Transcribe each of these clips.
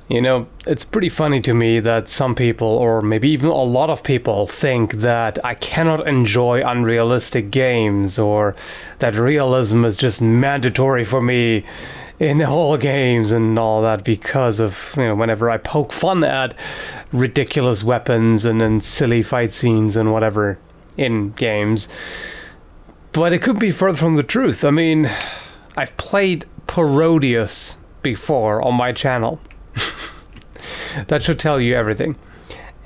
You know, it's pretty funny to me that some people, or maybe even a lot of people, think that I cannot enjoy unrealistic games, or that realism is just mandatory for me in all games and all that because of, you know, whenever I poke fun at ridiculous weapons and silly fight scenes and whatever in games. But it could be further from the truth. I mean, I've played Parodius before on my channel. That should tell you everything.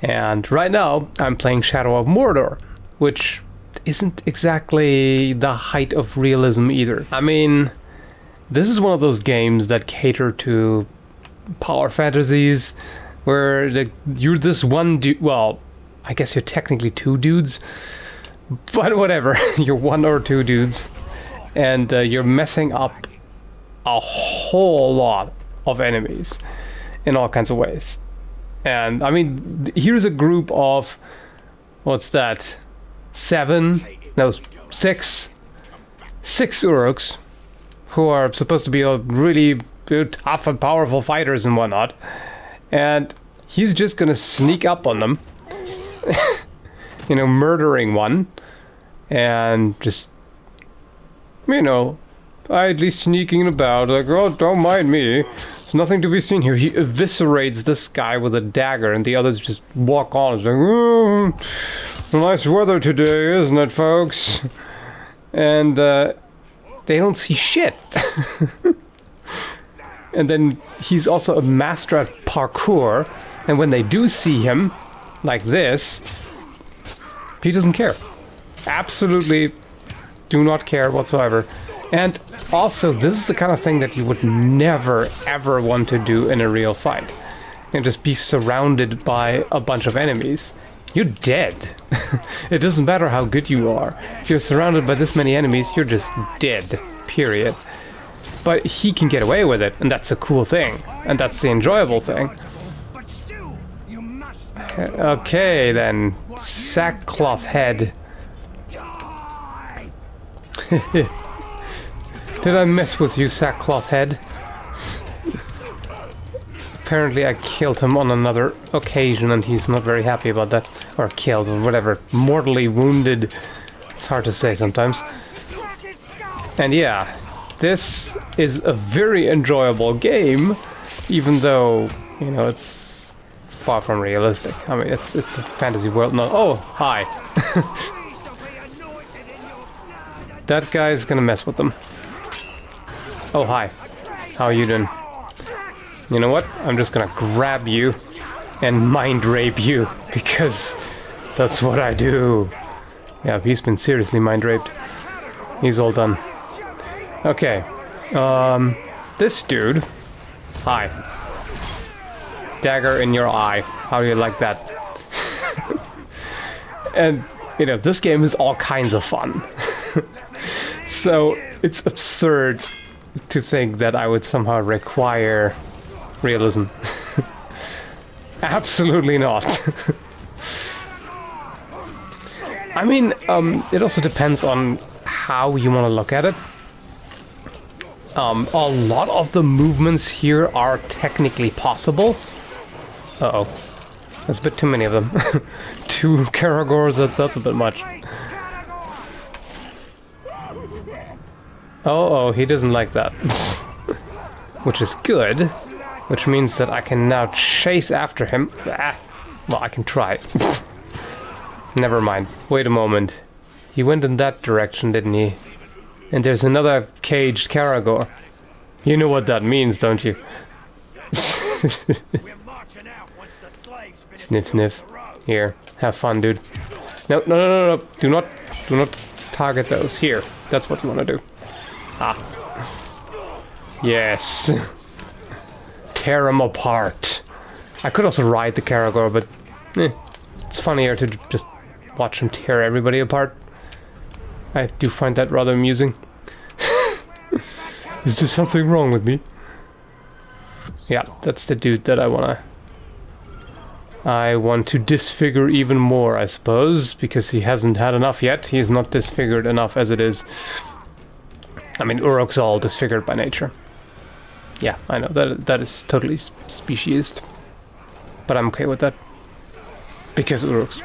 And right now, I'm playing Shadow of Mordor, which isn't exactly the height of realism either. I mean, this is one of those games that cater to power fantasies, where you're this one dude. Well, I guess you're technically two dudes, but whatever. You're one or two dudes, and you're messing up a whole lot of enemies in all kinds of ways. And I mean, here's a group of, what's that, six Dork-Orcs, who are supposed to be really tough and powerful fighters and whatnot, and he's just gonna sneak up on them, you know, murdering one, and just, you know, idly sneaking about, like, oh, don't mind me. There's nothing to be seen here. He eviscerates this guy with a dagger, and the others just walk on. It's like, nice weather today, isn't it, folks? And they don't see shit. And then he's also a master at parkour, and when they do see him, like this, he doesn't care. Absolutely do not care whatsoever. And also, this is the kind of thing that you would never, ever want to do in a real fight. And just be surrounded by a bunch of enemies. You're dead. It doesn't matter how good you are. If you're surrounded by this many enemies, you're just dead. Period. But he can get away with it, and that's a cool thing. And that's the enjoyable thing. Okay, then. Sackcloth head. Did I mess with you, sackcloth head? Apparently I killed him on another occasion, and he's not very happy about that. Or killed, or whatever. Mortally wounded. It's hard to say sometimes. And yeah, this is a very enjoyable game, even though, you know, it's far from realistic. I mean, it's a fantasy world. No, oh, hi. That guy's gonna mess with them. Oh, hi. How are you doing? You know what? I'm just gonna grab you and mind rape you, because that's what I do. Yeah, he's been seriously mind raped. He's all done. Okay. This dude. Hi. Dagger in your eye. How do you like that? And, you know, this game is all kinds of fun. So, it's absurd to think that I would somehow require realism. Absolutely not. I mean, it also depends on how you want to look at it. A lot of the movements here are technically possible. Uh-oh. There's a bit too many of them. 2 Karagors, that's a bit much. Oh, he doesn't like that. Which is good. Which means that I can now chase after him. Ah, well, I can try. Never mind. Wait a moment. He went in that direction, didn't he? And there's another caged Karagor. You know what that means, don't you? Sniff, sniff. Here, have fun, dude. No. Do not target those. Here, that's what you want to do. Ah. Yes. Tear them apart. I could also ride the Karagor, but it's funnier to just watch him tear everybody apart. I do find that rather amusing. Is there something wrong with me? Yeah, that's the dude that I want to disfigure even more, I suppose, because he hasn't had enough yet. He is not disfigured enough as it is. I mean, Uruk's all disfigured by nature. Yeah, I know, that is totally speciesist. But I'm okay with that. Because Uruks.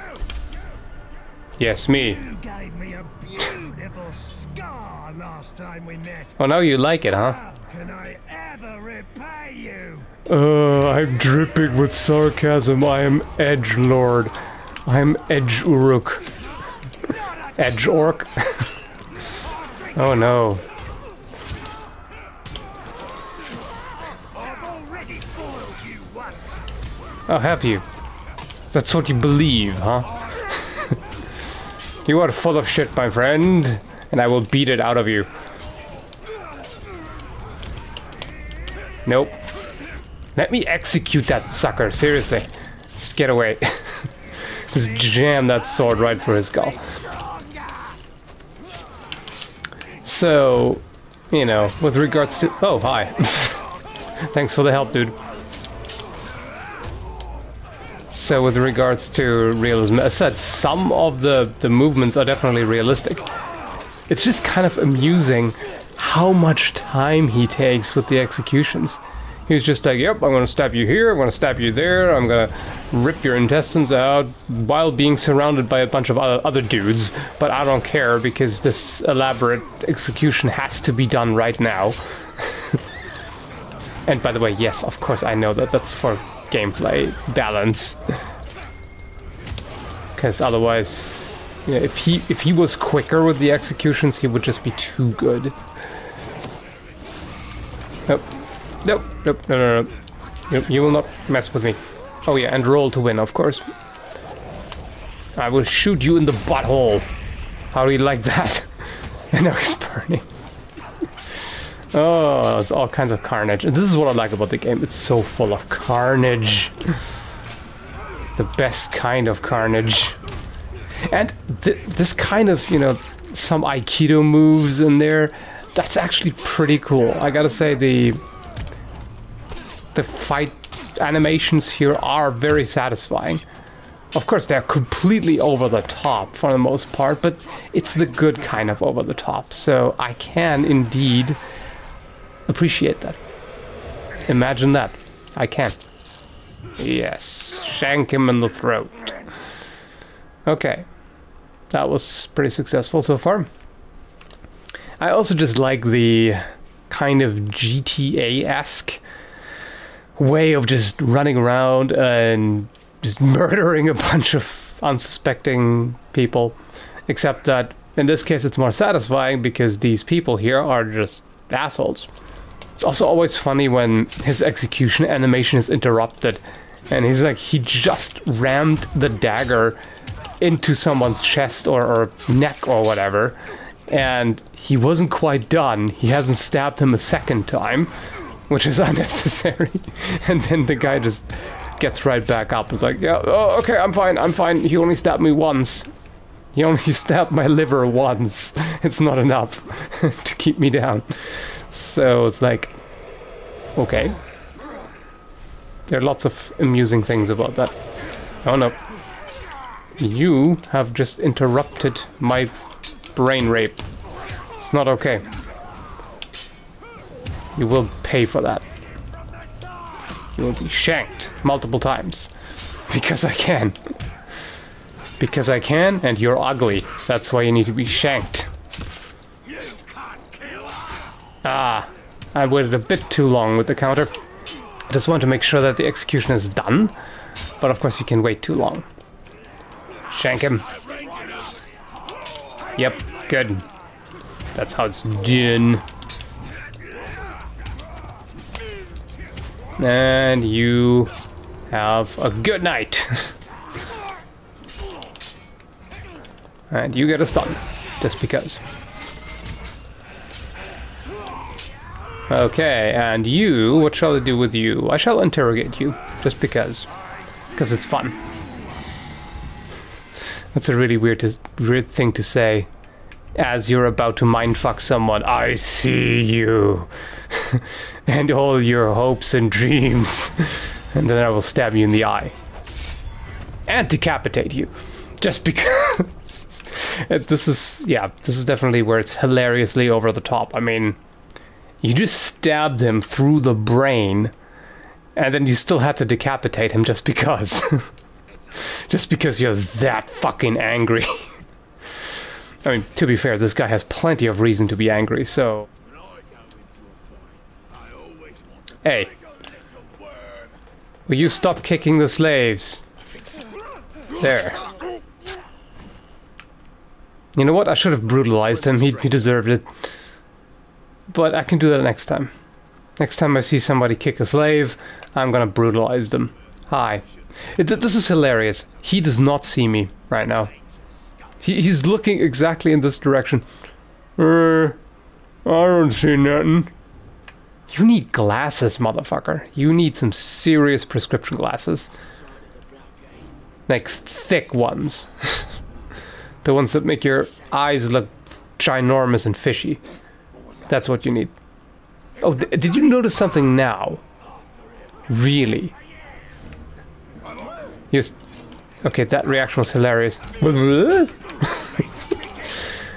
Yes, me. You gave me a beautiful scar last time we met. Oh, now you like it, huh? How can I ever repay you? I'm dripping with sarcasm. I am Edgelord. I'm Edge Uruk. Edge Orc. Oh no. I've already foiled you once. Oh, have you? That's what you believe, huh? You are full of shit, my friend, and I will beat it out of you. Nope. Let me execute that sucker, seriously. Just get away. Just jam that sword right through his skull. So, you know, with regards to... Oh, hi. Thanks for the help, dude. So with regards to realism, as I said, some of the movements are definitely realistic. It's just kind of amusing how much time he takes with the executions. He's just like, yep, I'm gonna stab you here, I'm gonna stab you there, I'm gonna rip your intestines out while being surrounded by a bunch of other dudes. But I don't care because this elaborate execution has to be done right now. And by the way, yes, of course I know that that's for gameplay balance. Because otherwise, you know, if he was quicker with the executions, he would just be too good. Nope. Nope, nope, no. You will not mess with me. Oh yeah, and roll to win, of course. I will shoot you in the butthole. How do you like that? And now he's burning. Oh, it's all kinds of carnage. And this is what I like about the game. It's so full of carnage. The best kind of carnage. And this kind of, you know, some Aikido moves in there. That's actually pretty cool. I gotta say, the fight animations here are very satisfying. Of course, they're completely over the top for the most part, but it's the good kind of over the top. So I can indeed appreciate that. Imagine that. I can. Yes. Shank him in the throat. Okay. That was pretty successful so far. I also just like the kind of GTA-esque way of just running around and just murdering a bunch of unsuspecting people. Except that in this case it's more satisfying because these people here are just assholes. It's also always funny when his execution animation is interrupted and he's like, he just rammed the dagger into someone's chest or neck or whatever, and he wasn't quite done. He hasn't stabbed him a second time, which is unnecessary. And then the guy just gets right back up and is like, yeah, oh, okay, I'm fine. He only stabbed me once. He only stabbed my liver once. It's not enough to keep me down. So it's like, okay. There are lots of amusing things about that. Oh no. You have just interrupted my brain rape. It's not okay. You will pay for that. You will be shanked multiple times. Because I can. Because I can, and you're ugly. That's why you need to be shanked. Ah, I waited a bit too long with the counter. I just want to make sure that the execution is done. But of course you can wait too long. Shank him. Yep, good. That's how it's done. And you have a good night. And you get a stun, just because. Okay, and you, what shall I do with you? I shall interrogate you, just because. Because it's fun. That's a really weird thing to say. As you're about to mindfuck someone, I see you. And all your hopes and dreams. And then I will stab you in the eye. And decapitate you. Just because. This is definitely where it's hilariously over the top. I mean, You just stabbed him through the brain, and then you still had to decapitate him just because. Just because you're that fucking angry. I mean, to be fair, this guy has plenty of reason to be angry, so... Hey. Will you stop kicking the slaves? There. You know what? I should have brutalized him. He deserved it. But I can do that next time. Next time I see somebody kick a slave, I'm gonna brutalize them. Hi. This is hilarious. He does not see me right now. He's looking exactly in this direction. I don't see nothing. You need glasses, motherfucker. You need some serious prescription glasses. Like thick ones. The ones that make your eyes look ginormous and fishy. That's what you need. Oh, did you notice something now? Really? Just... Okay, that reaction was hilarious.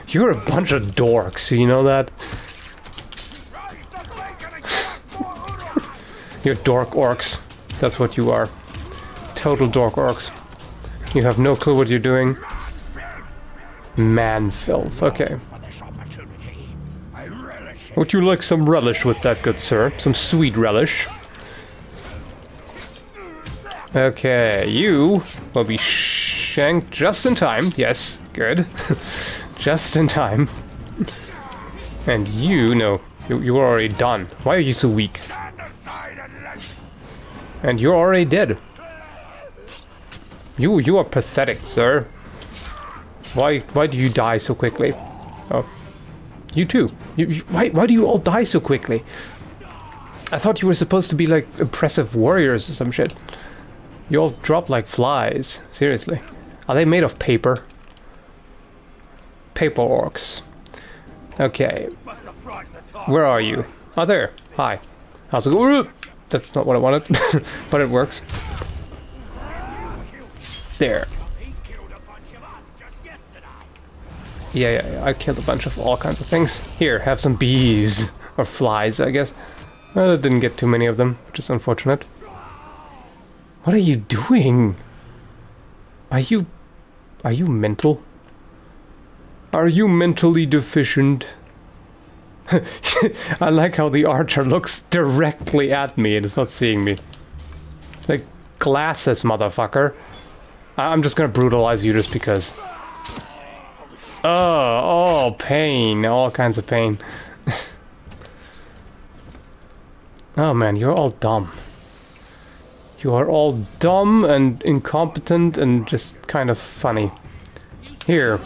You're a bunch of dorks, you know that? You're Dork-Orcs. That's what you are. Total Dork-Orcs. You have no clue what you're doing. Man filth. Okay. Would you like some relish with that, good sir? Some sweet relish. Okay, you will be shanked just in time. Yes, good. Just in time. And you, no, you're already done. Why are you so weak? And you're already dead. You are pathetic, sir. Why do you die so quickly? Oh, you too. Why do you all die so quickly? I thought you were supposed to be like impressive warriors or some shit. You all drop like flies. Seriously. Are they made of paper? Paper orcs. Okay. Where are you? Oh, there. Hi. How's it going? That's not what I wanted, but it works. There. Yeah, I killed a bunch of all kinds of things. Here, have some bees. Or flies, I guess. Well, I didn't get too many of them, which is unfortunate. What are you doing? Are you mental? Are you mentally deficient? I like how the archer looks directly at me and is not seeing me. Like, glasses, motherfucker. I'm just gonna brutalize you just because. Oh, pain. All kinds of pain. Oh man, you're all dumb. You are all dumb and incompetent and just kind of funny. Here.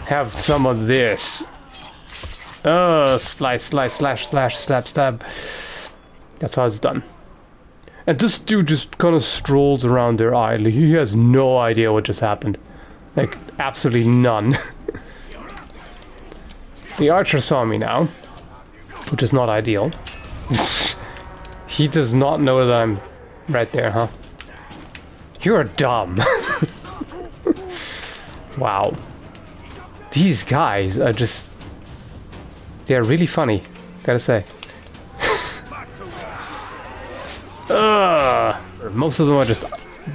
Have some of this. Slice, slice, slash, slash, stab, stab. That's how it's done. And this dude just kind of strolls around there idly. He has no idea what just happened. Like, absolutely none. The archer saw me now, which is not ideal. He does not know that I'm right there, huh? You're dumb. Wow. These guys are just... They're really funny, gotta say. Most of them are just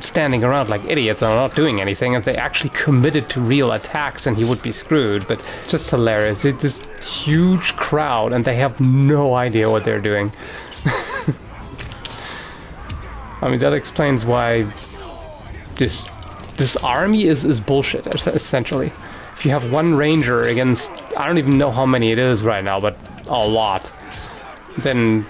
standing around like idiots and are not doing anything. If they actually committed to real attacks, and he would be screwed. But it's just hilarious. It's this huge crowd and they have no idea what they're doing. I mean, that explains why this army is bullshit, essentially. If you have one ranger against, I don't even know how many it is right now, but a lot, then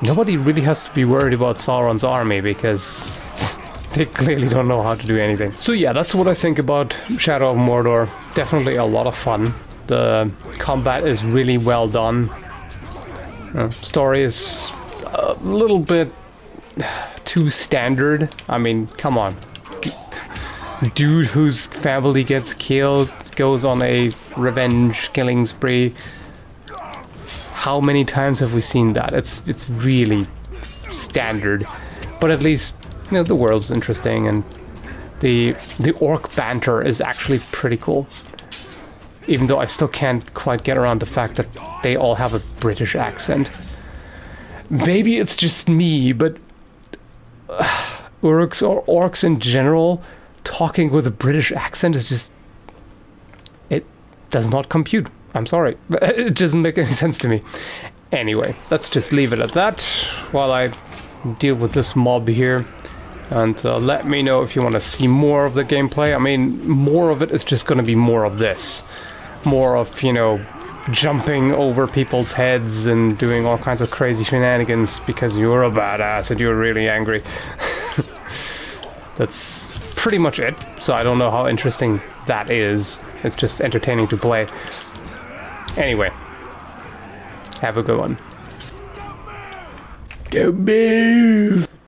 nobody really has to be worried about Sauron's army, because they clearly don't know how to do anything. So yeah, that's what I think about Shadow of Mordor. Definitely a lot of fun. The combat is really well done. Story is a little bit too standard. I mean, come on. Dude whose family gets killed goes on a revenge killing spree. How many times have we seen that? It's really standard. But at least, you know, the world's interesting, and the orc banter is actually pretty cool. Even though I still can't quite get around the fact that they all have a British accent. Maybe it's just me, but Urks or orcs in general talking with a British accent is just... it does not compute. I'm sorry. It doesn't make any sense to me. Anyway, let's just leave it at that while I deal with this mob here. And let me know if you want to see more of the gameplay. I mean, more of it is just going to be more of this. More of, you know, jumping over people's heads and doing all kinds of crazy shenanigans because you're a badass and you're really angry. That's pretty much it. So I don't know how interesting that is. It's just entertaining to play. Anyway, have a good one. Don't move!